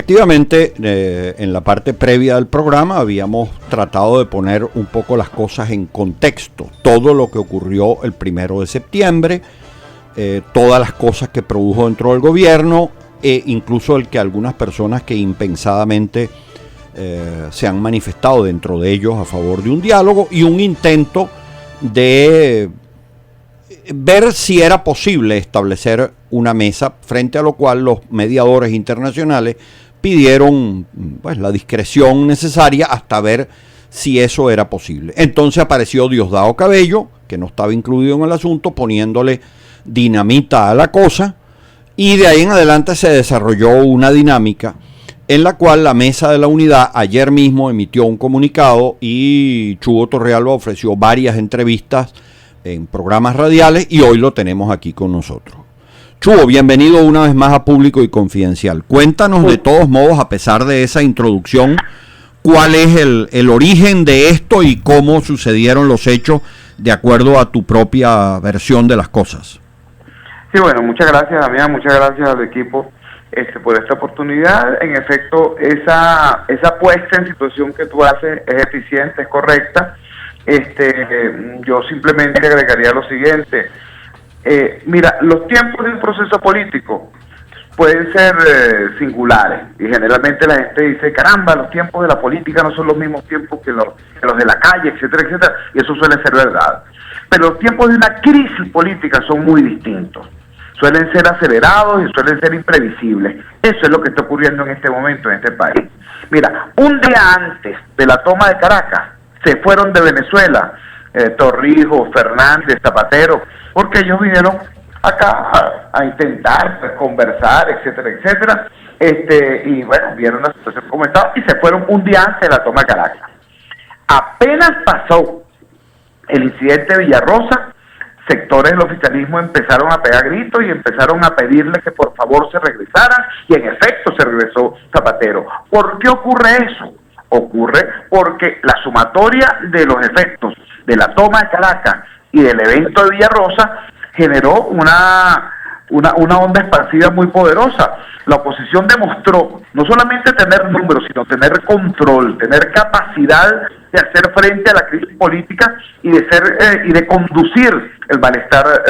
Efectivamente, en la parte previa del programa habíamos tratado de poner un poco las cosas en contexto. Todo lo que ocurrió el 1 de septiembre, todas las cosas que produjo dentro del gobierno, e incluso el que algunas personas que impensadamente se han manifestado dentro de ellos a favor de un diálogo y un intento de ver si era posible establecer una mesa, frente a lo cual los mediadores internacionales pidieron pues la discreción necesaria hasta ver si eso era posible. Entonces apareció Diosdado Cabello, que no estaba incluido en el asunto, poniéndole dinamita a la cosa, y de ahí en adelante se desarrolló una dinámica en la cual la Mesa de la Unidad ayer mismo emitió un comunicado y Chugo Torrealba ofreció varias entrevistas en programas radiales y hoy lo tenemos aquí con nosotros. Chugo, bienvenido una vez más a Público y Confidencial. Cuéntanos de todos modos, a pesar de esa introducción, cuál es el origen de esto y cómo sucedieron los hechos de acuerdo a tu propia versión de las cosas. Sí, bueno, muchas gracias, Damián, muchas gracias al equipo por esta oportunidad. En efecto, esa puesta en situación que tú haces es eficiente, es correcta. Yo simplemente agregaría lo siguiente. Mira, los tiempos de un proceso político pueden ser singulares y generalmente la gente dice, caramba, los tiempos de la política no son los mismos tiempos que los de la calle, etcétera, etcétera, y eso suele ser verdad. Pero los tiempos de una crisis política son muy distintos. Suelen ser acelerados y suelen ser imprevisibles. Eso es lo que está ocurriendo en este momento en este país. Mira, un día antes de la toma de Caracas, se fueron de Venezuela Torrijos, Fernández, Zapatero, porque ellos vinieron acá a intentar pues, conversar, etcétera, etcétera, y bueno, vieron la situación como estaba y se fueron un día antes de la toma de Caracas. Apenas pasó el incidente de Villarrosa, sectores del oficialismo empezaron a pegar gritos y empezaron a pedirle que por favor se regresaran, y en efecto se regresó Zapatero. ¿Por qué ocurre eso? Ocurre porque la sumatoria de los efectos de la toma de Caracas y del evento de Villarrosa generó una onda expansiva muy poderosa. La oposición demostró no solamente tener números, sino tener control, tener capacidad de hacer frente a la crisis política y de conducir el malestar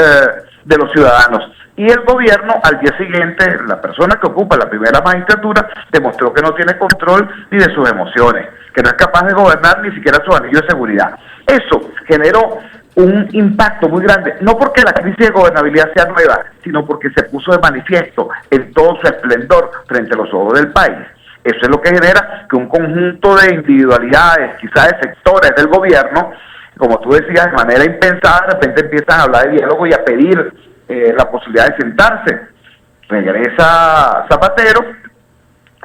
de los ciudadanos. Y el gobierno, al día siguiente, la persona que ocupa la primera magistratura, demostró que no tiene control ni de sus emociones, que no es capaz de gobernar ni siquiera su anillo de seguridad. Eso generó un impacto muy grande, no porque la crisis de gobernabilidad sea nueva, sino porque se puso de manifiesto en todo su esplendor frente a los ojos del país. Eso es lo que genera que un conjunto de individualidades, quizás de sectores del gobierno, como tú decías, de manera impensada, de repente empiezan a hablar de diálogo y a pedir la posibilidad de sentarse. Regresa Zapatero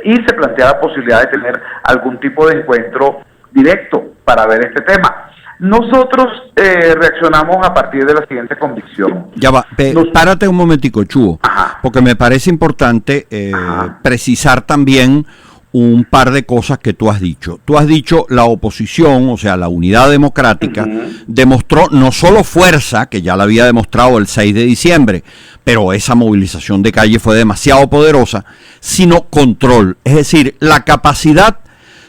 y se plantea la posibilidad de tener algún tipo de encuentro directo para ver este tema. Nosotros reaccionamos a partir de la siguiente convicción. Ya va, párate un momentico, Chugo, porque me parece importante precisar también un par de cosas que tú has dicho. Tú has dicho la oposición, o sea, la Unidad Democrática, demostró no solo fuerza, que ya la había demostrado el 6 de diciembre, pero esa movilización de calle fue demasiado poderosa, sino control, es decir, la capacidad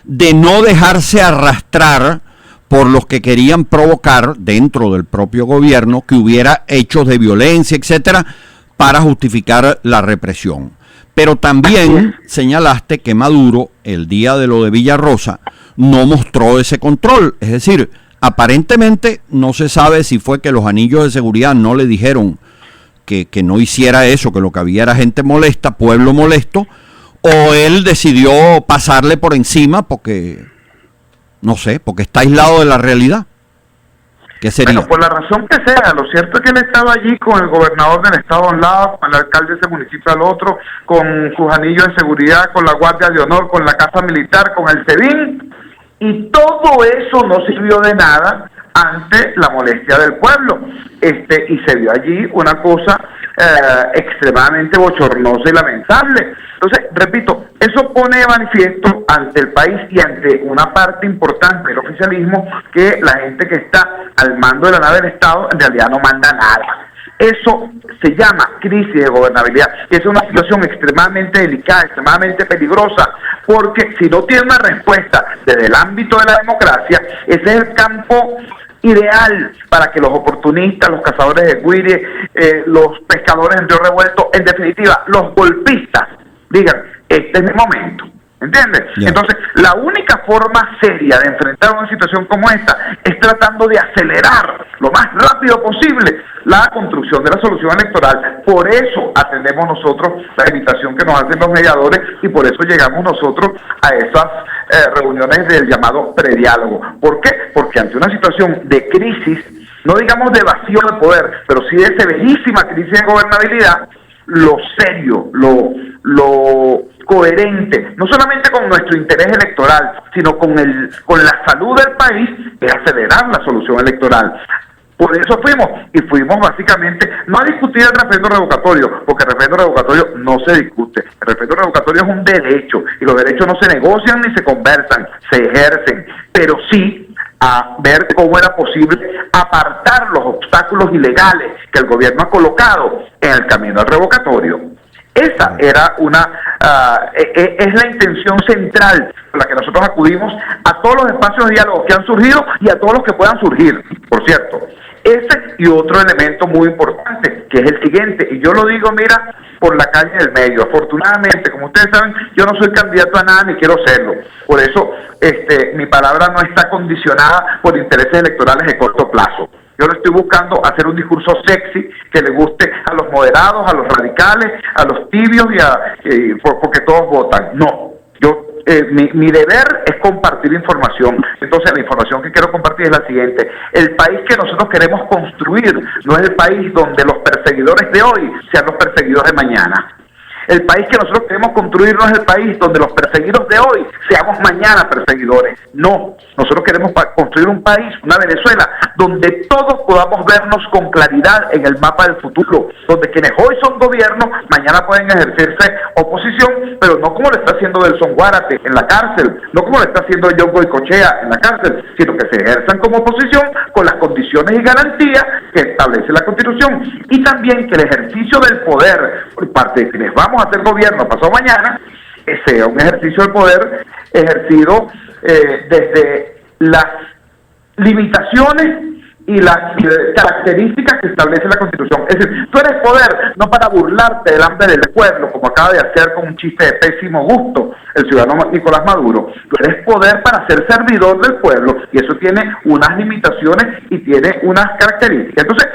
de no dejarse arrastrar por los que querían provocar dentro del propio gobierno que hubiera hechos de violencia, etcétera, para justificar la represión. Pero también señalaste que Maduro, el día de lo de Villarrosa, no mostró ese control. Es decir, aparentemente no se sabe si fue que los anillos de seguridad no le dijeron que no hiciera eso, que lo que había era gente molesta, pueblo molesto, o él decidió pasarle por encima porque, no sé, porque está aislado de la realidad. ¿Qué sería? Bueno, por la razón que sea, lo cierto es que él estaba allí con el gobernador del estado a un lado, con el alcalde de ese municipio al otro, con sus anillos de seguridad, con la Guardia de Honor, con la Casa Militar, con el SEBIN, y todo eso no sirvió de nada ante la molestia del pueblo. Y se vio allí una cosa extremadamente bochornosa y lamentable. Entonces, repito, eso pone de manifiesto ante el país y ante una parte importante del oficialismo que la gente que está al mando de la nave del Estado en realidad no manda nada. Eso se llama crisis de gobernabilidad. Es una situación extremadamente delicada, extremadamente peligrosa, porque si no tiene una respuesta desde el ámbito de la democracia, ese es el campo ideal para que los oportunistas, los cazadores de guire, los pescadores en río revuelto, en definitiva, los golpistas, digan, este es mi momento. ¿Entiendes? Yeah. Entonces, la única forma seria de enfrentar una situación como esta es tratando de acelerar lo más rápido posible la construcción de la solución electoral. Por eso atendemos nosotros la invitación que nos hacen los mediadores y por eso llegamos nosotros a esas reuniones del llamado prediálogo. ¿Por qué? Porque ante una situación de crisis, no digamos de vacío de poder, pero sí de severísima crisis de gobernabilidad, lo serio, lo coherente, no solamente con nuestro interés electoral, sino con la salud del país, es acelerar la solución electoral. Por eso fuimos básicamente, no a discutir el referéndum revocatorio, porque el referéndum revocatorio no se discute. El referéndum revocatorio es un derecho, y los derechos no se negocian ni se conversan, se ejercen, pero sí a ver cómo era posible apartar los obstáculos ilegales que el gobierno ha colocado en el camino al revocatorio. Esa era es la intención central con la que nosotros acudimos a todos los espacios de diálogo que han surgido y a todos los que puedan surgir, por cierto. Ese y otro elemento muy importante, que es el siguiente, y yo lo digo, mira, por la calle del medio. Afortunadamente, como ustedes saben, yo no soy candidato a nada ni quiero serlo. Por eso, mi palabra no está condicionada por intereses electorales de corto plazo. Yo no estoy buscando hacer un discurso sexy que le guste a los moderados, a los radicales, a los tibios porque todos votan. No, mi deber es compartir información. Entonces la información que quiero compartir es la siguiente: el país que nosotros queremos construir no es el país donde los perseguidores de hoy sean los perseguidores de mañana. El país que nosotros queremos construir no es el país donde los perseguidos de hoy seamos mañana perseguidores. No, nosotros queremos construir un país, una Venezuela, donde todos podamos vernos con claridad en el mapa del futuro, donde quienes hoy son gobierno, mañana pueden ejercerse oposición, pero no como lo está haciendo Delson Guárate en la cárcel, no como lo está haciendo John Goycochea en la cárcel, sino que se ejerzan como oposición con las condiciones y garantías que establece la Constitución, y también que el ejercicio del poder por parte de quienes vamos a hacer gobierno pasado mañana sea un ejercicio del poder ejercido desde las limitaciones y las características que establece la Constitución. Es decir, tú eres poder no para burlarte del hambre del pueblo, como acaba de hacer con un chiste de pésimo gusto el ciudadano Nicolás Maduro. Tú eres poder para ser servidor del pueblo, y eso tiene unas limitaciones y tiene unas características. Entonces,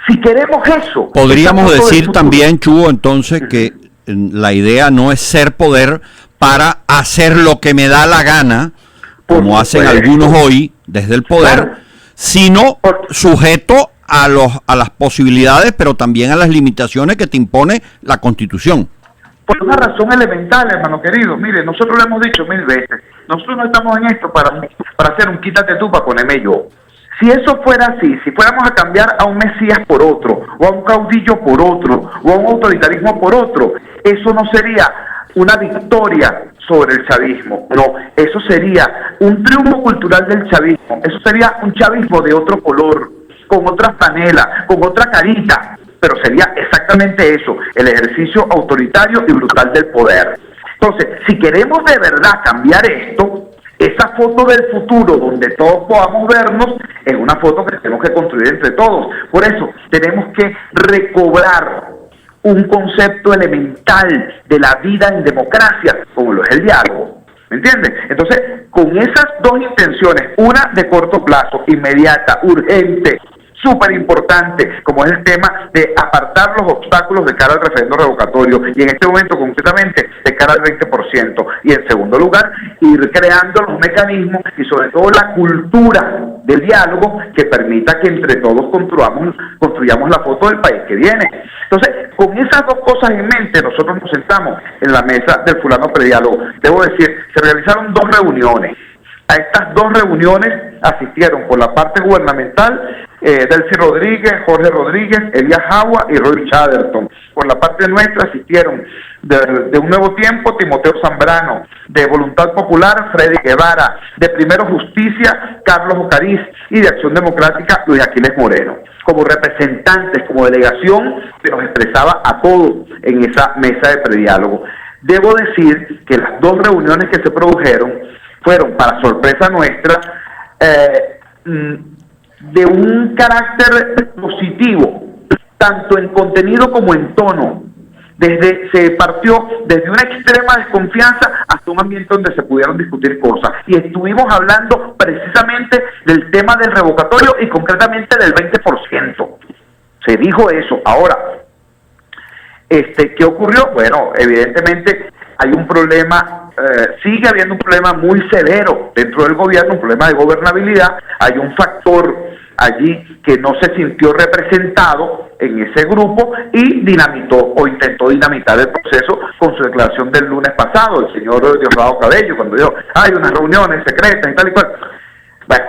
si queremos eso... Podríamos decir también, Chugo, entonces, que la idea no es ser poder para hacer lo que me da la gana, como hacen algunos hoy desde el poder, claro, sino sujeto a las posibilidades, pero también a las limitaciones que te impone la Constitución. Por una razón elemental, hermano querido. Mire, nosotros lo hemos dicho 1000 veces. Nosotros no estamos en esto para hacer un quítate tú para ponerme yo. Si eso fuera así, si fuéramos a cambiar a un Mesías por otro, o a un caudillo por otro, o a un autoritarismo por otro, eso no sería una victoria sobre el chavismo. No, eso sería un triunfo cultural del chavismo. Eso sería un chavismo de otro color, con otra panela, con otra carita, pero sería exactamente eso, el ejercicio autoritario y brutal del poder. Entonces, si queremos de verdad cambiar esto, esa foto del futuro donde todos podamos vernos es una foto que tenemos que construir entre todos. Por eso tenemos que recobrar un concepto elemental de la vida en democracia, como lo es el diálogo. ¿Me entiendes? Entonces, con esas dos intenciones, una de corto plazo, inmediata, urgente, súper importante, como es el tema de apartar los obstáculos de cara al referéndum revocatorio, y en este momento concretamente de cara al 20%, y en segundo lugar, ir creando los mecanismos y sobre todo la cultura del diálogo que permita que entre todos construyamos la foto del país que viene. Entonces, con esas dos cosas en mente, nosotros nos sentamos en la mesa del fulano prediálogo. Debo decir, se realizaron 2 reuniones. A estas 2 reuniones asistieron por la parte gubernamental Delcy Rodríguez, Jorge Rodríguez, Elías Jagua y Roy Chatterton. Por la parte nuestra asistieron de Un Nuevo Tiempo, Timoteo Zambrano, de Voluntad Popular, Freddy Guevara, de Primero Justicia, Carlos Ocariz, y de Acción Democrática, Luis Aquiles Moreno. Como representantes, como delegación, se nos expresaba a todos en esa mesa de prediálogo. Debo decir que las dos reuniones que se produjeron fueron, para sorpresa nuestra, de un carácter positivo, tanto en contenido como en tono. Se partió desde una extrema desconfianza hasta un ambiente donde se pudieron discutir cosas. Y estuvimos hablando precisamente del tema del revocatorio y concretamente del 20%. Se dijo eso. Ahora, ¿qué ocurrió? Bueno, evidentemente hay un problema, sigue habiendo un problema muy severo dentro del gobierno, un problema de gobernabilidad. Hay un factor allí que no se sintió representado en ese grupo y dinamitó o intentó dinamitar el proceso con su declaración del lunes pasado, el señor Diosdado Cabello, cuando dijo, hay unas reuniones secretas y tal y cual. Bueno,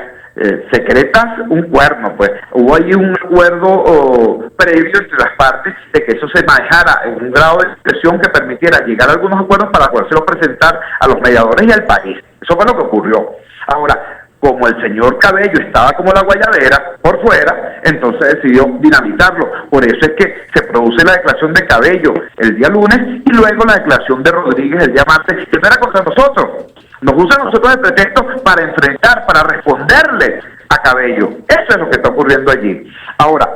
secretas, un cuerno, pues. Hubo allí un acuerdo previo entre las partes de que eso se manejara en un grado de expresión que permitiera llegar a algunos acuerdos para podérselo presentar a los mediadores y al país. Eso fue lo que ocurrió. Ahora, como el señor Cabello estaba como la guayabera por fuera, entonces decidió dinamitarlo. Por eso es que se produce la declaración de Cabello el día lunes y luego la declaración de Rodríguez el día martes, que no era contra nosotros. Nos usan a nosotros de pretexto para enfrentar, para responderle a Cabello. Eso es lo que está ocurriendo allí. Ahora,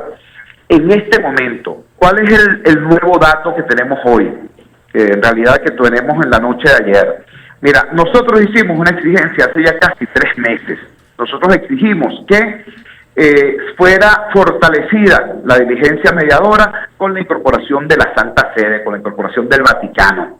en este momento, ¿cuál es el nuevo dato que tenemos hoy? En realidad que tenemos en la noche de ayer. Mira, nosotros hicimos una exigencia hace ya casi 3 meses. Nosotros exigimos que fuera fortalecida la diligencia mediadora con la incorporación de la Santa Sede, con la incorporación del Vaticano.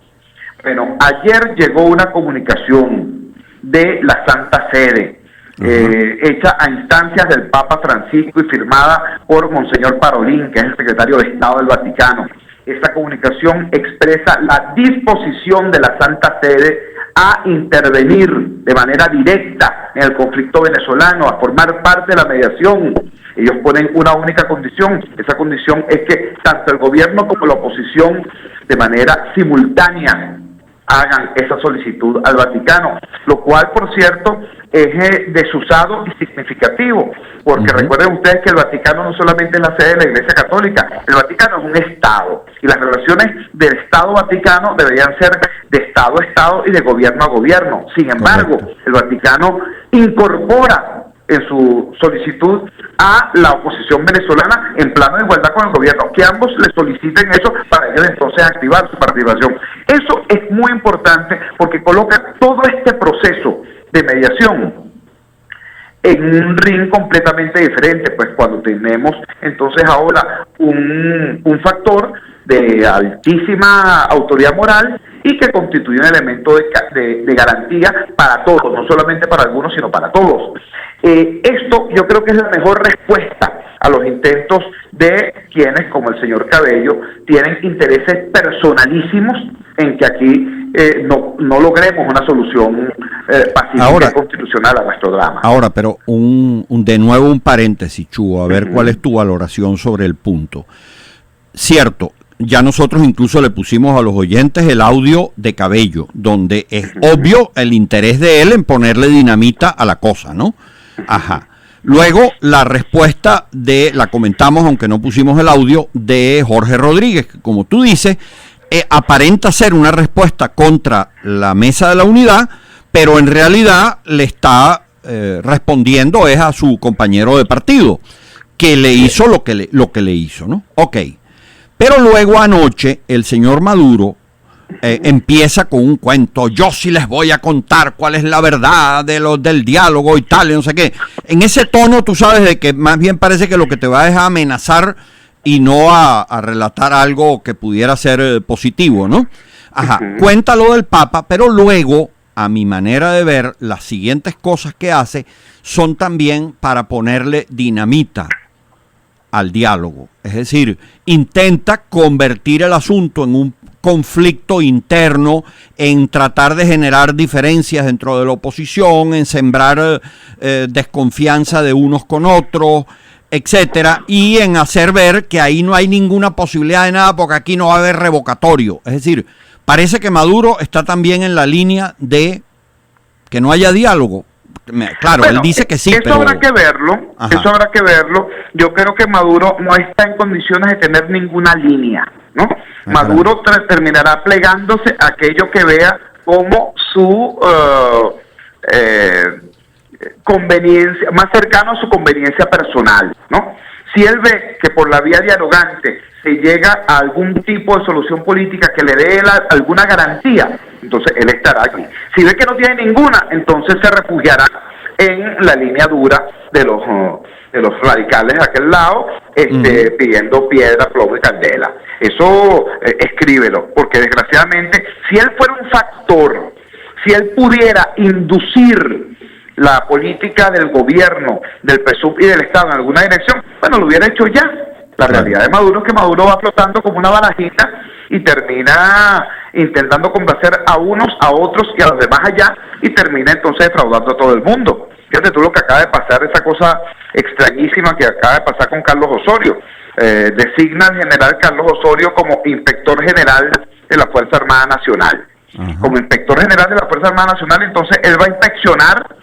Bueno, ayer llegó una comunicación de la Santa Sede, hecha a instancias del Papa Francisco y firmada por Monseñor Parolín, que es el secretario de Estado del Vaticano. Esta comunicación expresa la disposición de la Santa Sede a intervenir de manera directa en el conflicto venezolano, a formar parte de la mediación. Ellos ponen una única condición. Esa condición es que tanto el gobierno como la oposición de manera simultánea hagan esa solicitud al Vaticano, lo cual, por cierto, es desusado y significativo, porque recuerden ustedes que el Vaticano no solamente es la sede de la Iglesia Católica, el Vaticano es un Estado, y las relaciones del Estado-Vaticano deberían ser de Estado a Estado y de gobierno a gobierno. Sin embargo, el Vaticano incorpora en su solicitud a la oposición venezolana en plano de igualdad con el gobierno, que ambos le soliciten eso para ellos entonces activar su participación. Eso es muy importante porque coloca todo este proceso de mediación en un ring completamente diferente, pues cuando tenemos entonces ahora un factor de altísima autoridad moral y que constituye un elemento de garantía para todos, no solamente para algunos, sino para todos. Esto yo creo que es la mejor respuesta a los intentos de quienes, como el señor Cabello, tienen intereses personalísimos en que aquí no logremos una solución pacífica y constitucional a nuestro drama. Ahora, pero de nuevo un paréntesis, Chugo, a ver cuál es tu valoración sobre el punto. Cierto, ya nosotros incluso le pusimos a los oyentes el audio de Cabello, donde es obvio el interés de él en ponerle dinamita a la cosa, ¿no? Ajá. Luego la respuesta la comentamos, aunque no pusimos el audio, de Jorge Rodríguez, que como tú dices, aparenta ser una respuesta contra la Mesa de la Unidad, pero en realidad le está respondiendo es a su compañero de partido, que le hizo lo que le hizo, ¿no? Ok. Pero luego anoche el señor Maduro empieza con un cuento. Yo sí les voy a contar cuál es la verdad del diálogo y tal, y no sé qué. En ese tono tú sabes de que más bien parece que lo que te va es a amenazar y no a relatar algo que pudiera ser positivo, ¿no? Ajá, cuéntalo del Papa, pero luego, a mi manera de ver, las siguientes cosas que hace son también para ponerle dinamita al diálogo. Es decir, intenta convertir el asunto en un conflicto interno, en tratar de generar diferencias dentro de la oposición, en sembrar desconfianza de unos con otros, etcétera, y en hacer ver que ahí no hay ninguna posibilidad de nada porque aquí no va a haber revocatorio. Es decir, parece que Maduro está también en la línea de que no haya diálogo. Claro, bueno, él dice que sí, eso pero... habrá que verlo, eso habrá que verlo. Yo creo que Maduro no está en condiciones de tener ninguna línea, ¿no? Maduro terminará plegándose a aquello que vea como su conveniencia, más cercano a su conveniencia personal, ¿no? Si él ve que por la vía dialogante se llega a algún tipo de solución política que le dé alguna garantía, entonces él estará aquí. Si ve que no tiene ninguna, entonces se refugiará en la línea dura de los radicales de aquel lado, pidiendo piedra, plomo y candela. Eso escríbelo, porque desgraciadamente, si él fuera un factor, si él pudiera inducir la política del gobierno, del PSUV y del Estado en alguna dirección, bueno, lo hubiera hecho ya. La realidad de Maduro es que Maduro va flotando como una barajita y termina intentando complacer a unos, a otros y a los demás allá, y termina entonces defraudando a todo el mundo. Fíjate tú lo que acaba de pasar, esa cosa extrañísima que acaba de pasar con Carlos Osorio. Designa al general Carlos Osorio como inspector general de la Fuerza Armada Nacional. Como inspector general de la Fuerza Armada Nacional, entonces él va a inspeccionar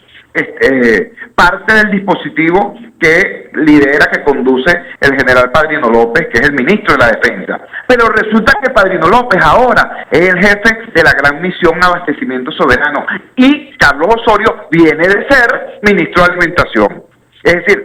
parte del dispositivo que lidera, que conduce el general Padrino López, que es el ministro de la Defensa. Pero resulta que Padrino López ahora es el jefe de la gran misión Abastecimiento Soberano y Carlos Osorio viene de ser ministro de Alimentación. Es decir,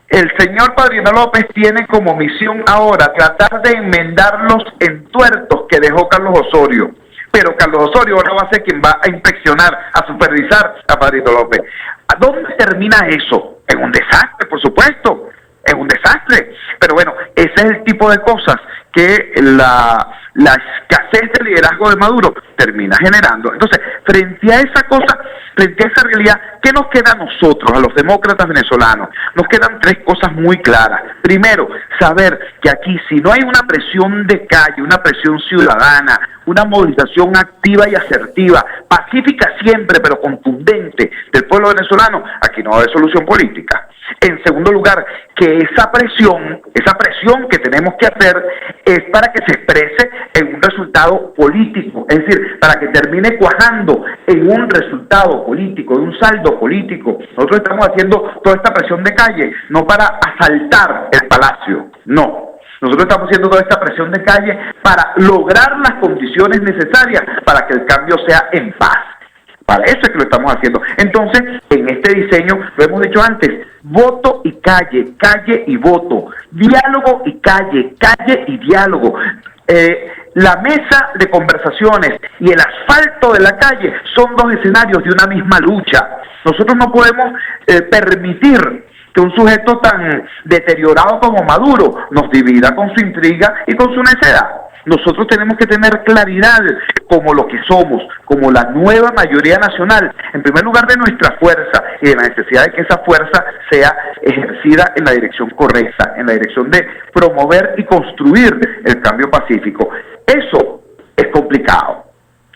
el señor Padrino López tiene como misión ahora tratar de enmendar los entuertos que dejó Carlos Osorio. Pero Carlos Osorio ahora va a ser quien va a inspeccionar, a supervisar a Padrino López. ¿A dónde termina eso? En un desastre, por supuesto, en un desastre. Pero bueno, ese es el tipo de cosas que la escasez de liderazgo de Maduro termina generando. Entonces, frente a esa cosa, frente a esa realidad, ¿qué nos queda a nosotros, a los demócratas venezolanos? Nos quedan tres cosas muy claras. Primero, saber que aquí, si no hay una presión de calle, una presión ciudadana, una movilización activa y asertiva, pacífica siempre, pero contundente del pueblo venezolano, aquí no va a haber solución política. En segundo lugar, que esa presión que tenemos que hacer es para que se exprese en un resultado político, es decir, para que termine cuajando en un resultado político, en un saldo político. Nosotros estamos haciendo toda esta presión de calle, no para asaltar el palacio, no. Nosotros estamos haciendo toda esta presión de calle para lograr las condiciones necesarias para que el cambio sea en paz. Para eso es que lo estamos haciendo. Entonces, en este diseño, lo hemos dicho antes, voto y calle, calle y voto, diálogo y calle, calle y diálogo. La mesa de conversaciones y el asfalto de la calle son dos escenarios de una misma lucha. Nosotros no podemos permitir que un sujeto tan deteriorado como Maduro nos divida con su intriga y con su necedad. Nosotros tenemos que tener claridad como lo que somos, como la nueva mayoría nacional, en primer lugar de nuestra fuerza y de la necesidad de que esa fuerza sea ejercida en la dirección correcta, en la dirección de promover y construir el cambio pacífico. Eso es complicado.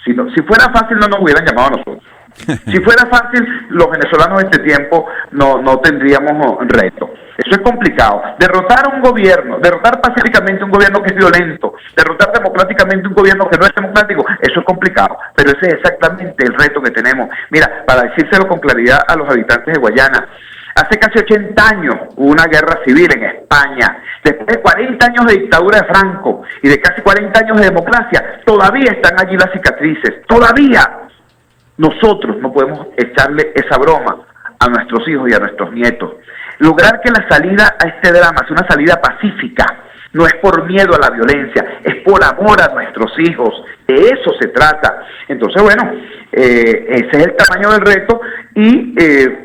Si fuera fácil no nos hubieran llamado a nosotros. Si fuera fácil, los venezolanos de este tiempo no tendríamos reto. Eso es complicado. Derrotar a un gobierno, derrotar pacíficamente un gobierno que es violento, derrotar democráticamente un gobierno que no es democrático, eso es complicado. Pero ese es exactamente el reto que tenemos. Mira, para decírselo con claridad a los habitantes de Guayana, hace casi 80 años hubo una guerra civil en España. Después de 40 años de dictadura de Franco y de casi 40 años de democracia, todavía están allí las cicatrices, todavía. Nosotros no podemos echarle esa broma a nuestros hijos y a nuestros nietos. Lograr que la salida a este drama sea una salida pacífica, no es por miedo a la violencia, es por amor a nuestros hijos, de eso se trata. Entonces, bueno, ese es el tamaño del reto y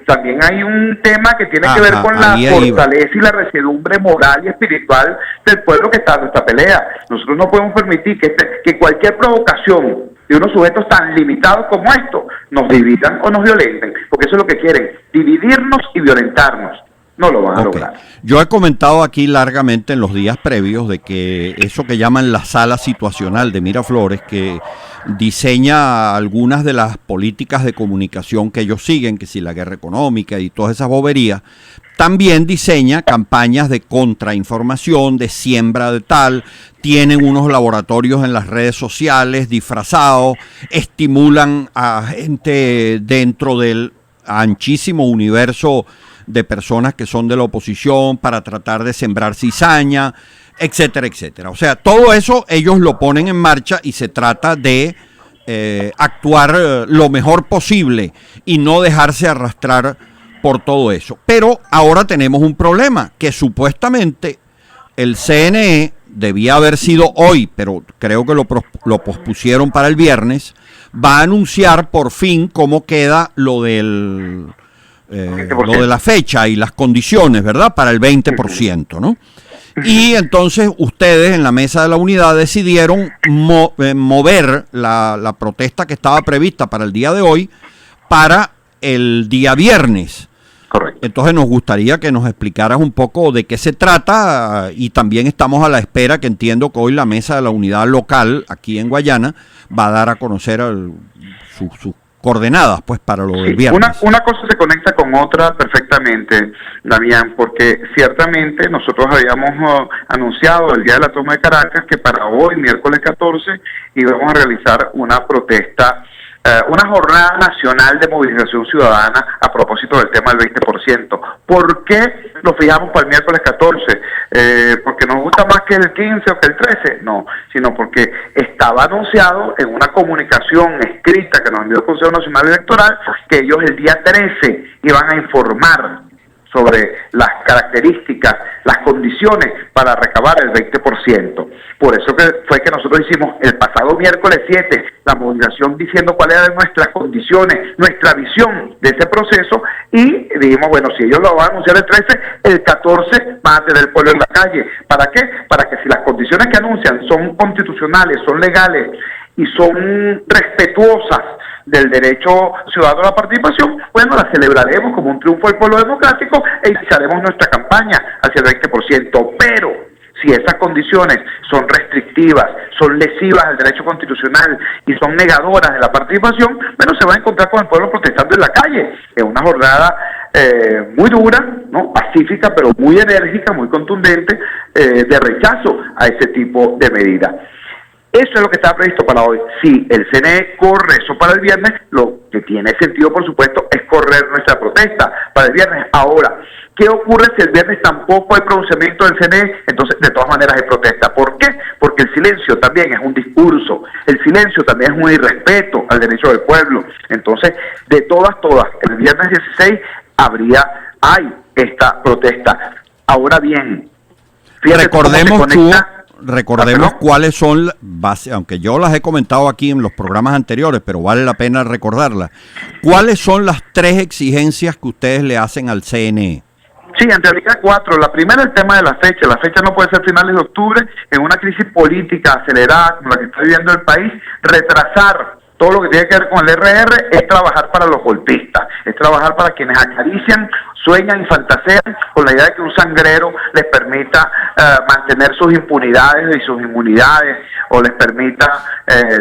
también hay un tema que tiene que ver con la fortaleza y la resedumbre moral y espiritual del pueblo que está en esta pelea. Nosotros no podemos permitir que cualquier provocación de unos sujetos tan limitados como estos nos dividan o nos violenten, porque eso es lo que quieren, dividirnos y violentarnos. No lo van a lograr. Yo he comentado aquí largamente en los días previos de que eso que llaman la sala situacional de Miraflores, que diseña algunas de las políticas de comunicación que ellos siguen, que si la guerra económica y todas esas boberías, también diseña campañas de contrainformación, de siembra de tal, tienen unos laboratorios en las redes sociales disfrazados, estimulan a gente dentro del anchísimo universo de personas que son de la oposición para tratar de sembrar cizaña, etcétera, etcétera. O sea, todo eso ellos lo ponen en marcha y se trata de actuar lo mejor posible y no dejarse arrastrar por todo eso. Pero ahora tenemos un problema, que supuestamente el CNE debía haber sido hoy, pero creo que lo pospusieron para el viernes, va a anunciar por fin cómo queda lo de la fecha y las condiciones, ¿verdad? Para el 20%, ¿no? Y entonces ustedes en la mesa de la unidad decidieron mover la protesta que estaba prevista para el día de hoy para el día viernes. Correcto. Entonces nos gustaría que nos explicaras un poco de qué se trata y también estamos a la espera, que entiendo que hoy la mesa de la unidad local aquí en Guayana va a dar a conocer sus coordenadas pues para lo del viernes. Una cosa se conecta con otra perfectamente, Damián, porque ciertamente nosotros habíamos anunciado el día de la toma de Caracas que para hoy, miércoles 14, íbamos a realizar una protesta, una jornada nacional de movilización ciudadana a propósito del tema del 20%. ¿Por qué lo fijamos para el miércoles 14? ¿Porque nos gusta más que el 15 o que el 13? No, sino porque estaba anunciado en una comunicación escrita que nos envió el Consejo Nacional Electoral que ellos el día 13 iban a informar sobre las características, las condiciones para recabar el 20%. Por eso fue que nosotros hicimos el pasado miércoles 7 la movilización diciendo cuáles eran nuestras condiciones, nuestra visión de ese proceso, y dijimos, bueno, si ellos lo van a anunciar el 13, el 14 van a tener el pueblo en la calle. ¿Para qué? Para que si las condiciones que anuncian son constitucionales, son legales y son respetuosas del derecho ciudadano a la participación, bueno, la celebraremos como un triunfo del pueblo democrático e iniciaremos nuestra campaña hacia el 20%. Pero si esas condiciones son restrictivas, son lesivas al derecho constitucional y son negadoras de la participación, bueno, se va a encontrar con el pueblo protestando en la calle. Es una jornada muy dura, ¿no? Pacífica, pero muy enérgica, muy contundente, de rechazo a ese tipo de medidas. Eso es lo que estaba previsto para hoy. Si el CNE corre eso para el viernes, lo que tiene sentido, por supuesto, es correr nuestra protesta para el viernes. Ahora, ¿qué ocurre si el viernes tampoco hay pronunciamiento del CNE? Entonces, de todas maneras hay protesta. ¿Por qué? Porque el silencio también es un discurso. El silencio también es un irrespeto al derecho del pueblo. Entonces, de todas, el viernes 16 hay esta protesta. Ahora bien, recordemos cuáles son, aunque yo las he comentado aquí en los programas anteriores, pero vale la pena recordarlas. ¿Cuáles son las 3 exigencias que ustedes le hacen al CNE? Sí, en realidad 4. La primera, el tema de la fecha. La fecha no puede ser finales de octubre. En una crisis política acelerada como la que está viviendo el país, retrasar todo lo que tiene que ver con el RR es trabajar para los golpistas, es trabajar para quienes acarician, sueñan y fantasean con la idea de que un sangrero les permita mantener sus impunidades y sus inmunidades, o les permita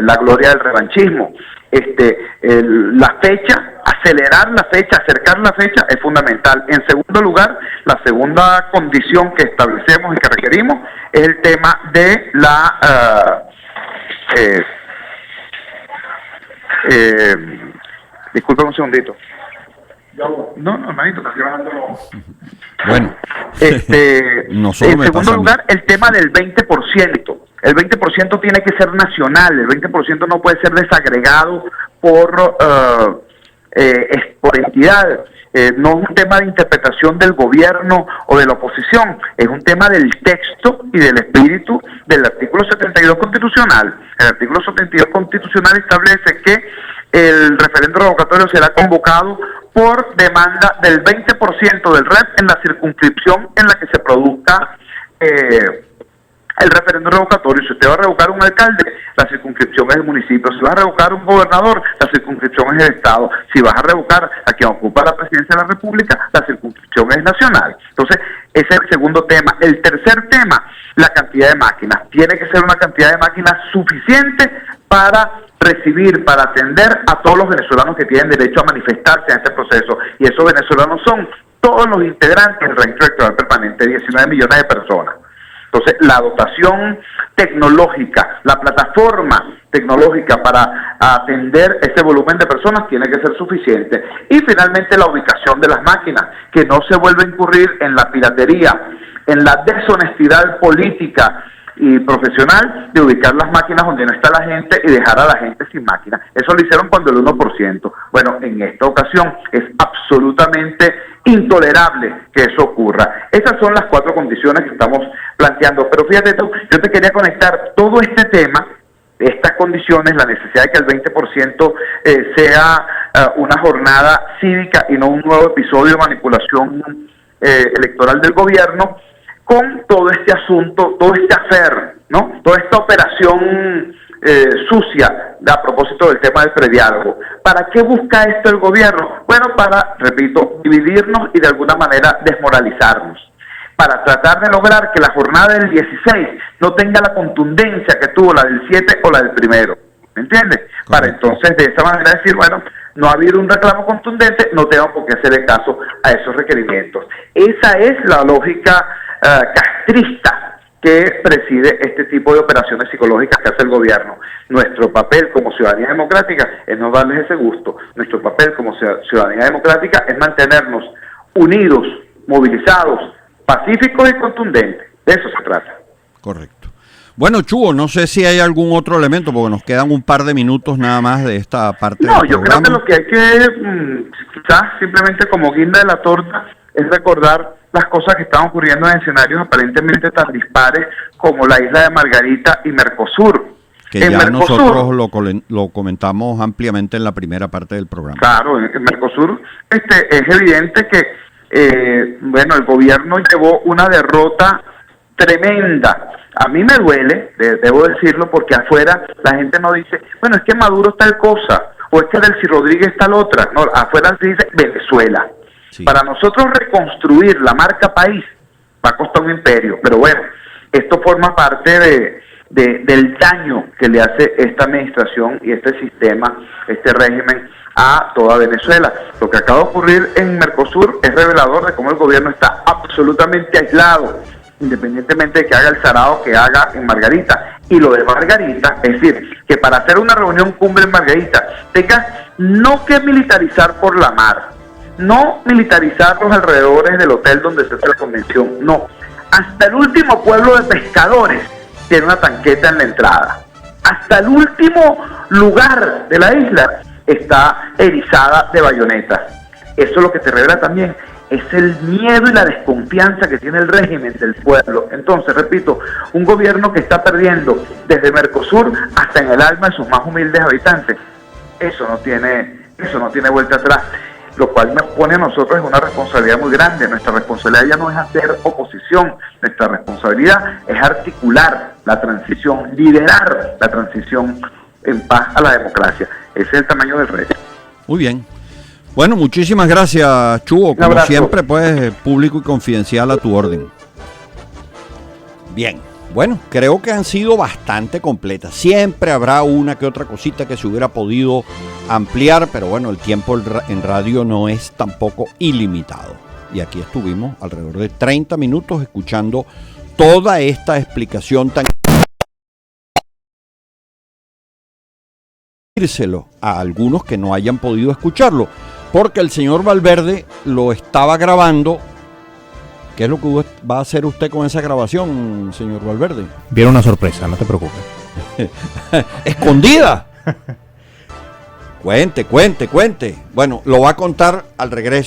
la gloria del revanchismo. La fecha, acelerar la fecha, acercar la fecha es fundamental. En segundo lugar, la segunda condición que establecemos y que requerimos es el tema de la disculpen un segundito. No, hermanito, está grabando. Bueno, en segundo lugar, el tema del 20%. El 20% tiene que ser nacional, el 20% no puede ser desagregado por entidad. No es un tema de interpretación del gobierno o de la oposición, es un tema del texto y del espíritu del artículo 72 constitucional. El artículo 72 constitucional establece que el referendo revocatorio será convocado por demanda del 20% del REP en la circunscripción en la que se produzca el referendo revocatorio. Si usted va a revocar un alcalde, la circunscripción es el municipio. Si va a revocar un gobernador, la circunscripción es el estado. Si vas a revocar a quien ocupa la presidencia de la república, la circunscripción es nacional. Entonces, ese es el segundo tema. El tercer tema, la cantidad de máquinas. Tiene que ser una cantidad de máquinas suficiente para recibir, para atender a todos los venezolanos que tienen derecho a manifestarse en este proceso. Y esos venezolanos son todos los integrantes del registro electoral permanente, 19 millones de personas. Entonces, la dotación tecnológica, la plataforma tecnológica para atender ese volumen de personas tiene que ser suficiente. Y finalmente, la ubicación de las máquinas, que no se vuelva a incurrir en la piratería, en la deshonestidad política y profesional de ubicar las máquinas donde no está la gente y dejar a la gente sin máquinas. Eso lo hicieron cuando el 1%. Bueno, en esta ocasión es absolutamente intolerable que eso ocurra. Esas son las 4 condiciones que estamos planteando. Pero fíjate tú, yo te quería conectar todo este tema, estas condiciones, la necesidad de que el 20% sea una jornada cívica y no un nuevo episodio de manipulación electoral del gobierno, con todo este asunto, todo este affair, ¿no? Toda esta operación sucia a propósito del tema del prediálogo. ¿Para qué busca esto el gobierno? Bueno, para, repito, dividirnos y de alguna manera desmoralizarnos, para tratar de lograr que la jornada del 16 no tenga la contundencia que tuvo la del 7 o la del 1, ¿me entiendes? Correcto. Para entonces de esa manera decir, bueno, no ha habido un reclamo contundente, no tengo por qué hacerle caso a esos requerimientos. Esa es la lógica castrista que preside este tipo de operaciones psicológicas que hace el gobierno. Nuestro papel como ciudadanía democrática es no darles ese gusto. Nuestro papel como ciudadanía democrática es mantenernos unidos, movilizados, pacíficos y contundentes. De eso se trata. Correcto. Bueno, Chugo, no sé si hay algún otro elemento, porque nos quedan un par de minutos nada más de esta parte del programa. No, yo creo que lo que hay que, quizás simplemente como guinda de la torta, es recordar las cosas que están ocurriendo en escenarios aparentemente tan dispares como la isla de Margarita y Mercosur. Que en ya Mercosur, nosotros lo comentamos ampliamente en la primera parte del programa. Claro, en Mercosur es evidente que bueno, el gobierno llevó una derrota tremenda. A mí me duele, debo decirlo, porque afuera la gente no dice, bueno, es que Maduro es tal cosa, o es que Delcy Rodríguez es tal otra. No, afuera se dice Venezuela. Sí. Para nosotros reconstruir la marca país va a costar un imperio, pero bueno, esto forma parte del daño que le hace esta administración y este sistema, este régimen a toda Venezuela. Lo que acaba de ocurrir en Mercosur es revelador de cómo el gobierno está absolutamente aislado, independientemente de que haga el sarao que haga en Margarita. Y lo de Margarita, es decir, que para hacer una reunión cumbre en Margarita tenga no que militarizar por la mar, no militarizar los alrededores del hotel donde se hace la convención, no. Hasta el último pueblo de pescadores tiene una tanqueta en la entrada. Hasta el último lugar de la isla está erizada de bayonetas. Eso es lo que te revela también, es el miedo y la desconfianza que tiene el régimen del pueblo. Entonces, repito, un gobierno que está perdiendo desde Mercosur hasta en el alma de sus más humildes habitantes. Eso no tiene vuelta atrás. Lo cual nos pone a nosotros en una responsabilidad muy grande. Nuestra responsabilidad ya no es hacer oposición, nuestra responsabilidad es articular la transición, liderar la transición en paz a la democracia. Ese es el tamaño del reto. Muy bien. Bueno, muchísimas gracias, Chugo. Como siempre, pues, público y confidencial a tu orden. Bien. Bueno, creo que han sido bastante completas. Siempre habrá una que otra cosita que se hubiera podido ampliar, pero bueno, el tiempo en radio no es tampoco ilimitado. Y aquí estuvimos alrededor de 30 minutos escuchando toda esta explicación tan... a algunos que no hayan podido escucharlo, porque el señor Valverde lo estaba grabando. ¿Qué es lo que va a hacer usted con esa grabación, señor Valverde? Viene una sorpresa, no te preocupes. ¡Escondida! Cuente. Bueno, lo va a contar al regreso.